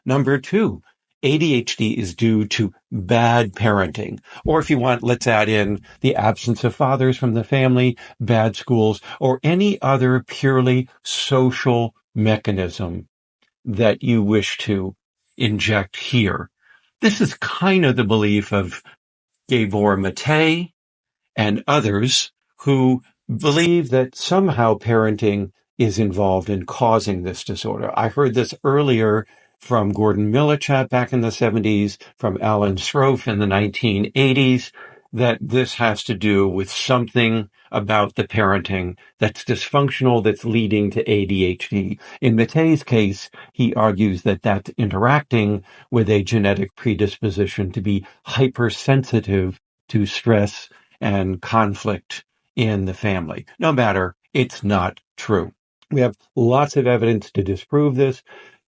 Number two, ADHD is due to bad parenting. Or if you want, let's add in the absence of fathers from the family, bad schools, or any other purely social mechanism that you wish to inject here. This is kind of the belief of Gabor Mate and others who believe that somehow parenting is involved in causing this disorder. I heard this earlier from Gordon Millichat back in the 70s, from Alan Srofe in the 1980s, that this has to do with something about the parenting that's dysfunctional that's leading to ADHD. In Mate's case, he argues that that's interacting with a genetic predisposition to be hypersensitive to stress and conflict in the family. No matter, it's not true. We have lots of evidence to disprove this,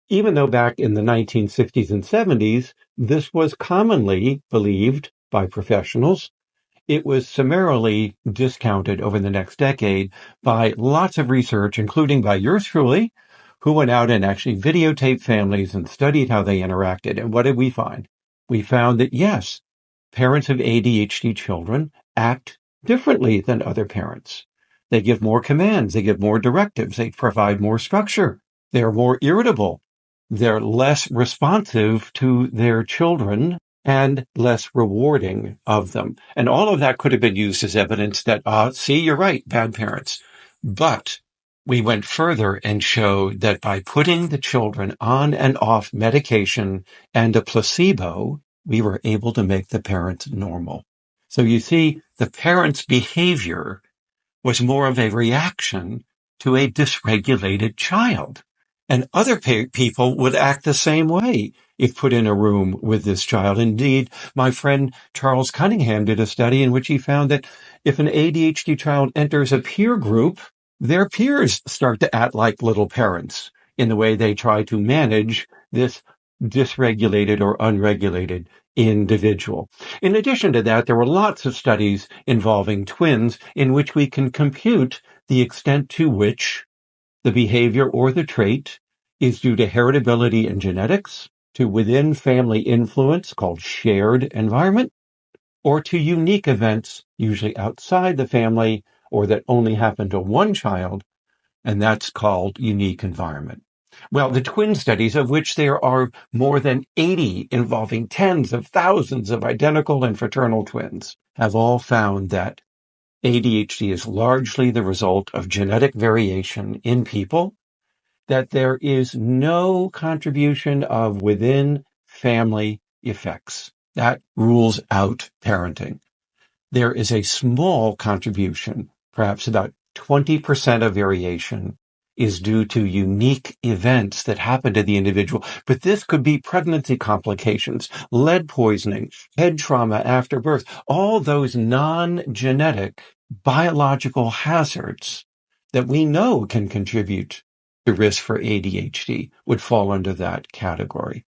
even though back in the 1960s and 70s, this was commonly believed by professionals. It was summarily discounted over the next decade by lots of research, including by yours truly, who went out and actually videotaped families and studied how they interacted. And what did we find? We found that, yes, parents of ADHD children act differently than other parents. They give more commands. They give more directives. They provide more structure. They're more irritable. They're less responsive to their children and less rewarding of them. And all of that could have been used as evidence that, see, you're right, bad parents. But we went further and showed that by putting the children on and off medication and a placebo, we were able to make the parents normal. So you see, the parents' behavior was more of a reaction to a dysregulated child. And other people would act the same way if put in a room with this child. Indeed, my friend Charles Cunningham did a study in which he found that if an ADHD child enters a peer group, their peers start to act like little parents in the way they try to manage this dysregulated or unregulated individual. In addition to that, there were lots of studies involving twins in which we can compute the extent to which the behavior or the trait is due to heritability and genetics, to within family influence called shared environment, or to unique events, usually outside the family or that only happen to one child, and that's called unique environment. Well, the twin studies, of which there are more than 80 involving tens of thousands of identical and fraternal twins, have all found that ADHD is largely the result of genetic variation in people, that there is no contribution of within family effects. That rules out parenting. There is a small contribution, perhaps about 20% of variation, is due to unique events that happen to the individual. But this could be pregnancy complications, lead poisoning, head trauma after birth, all those non-genetic biological hazards that we know can contribute to risk for ADHD would fall under that category.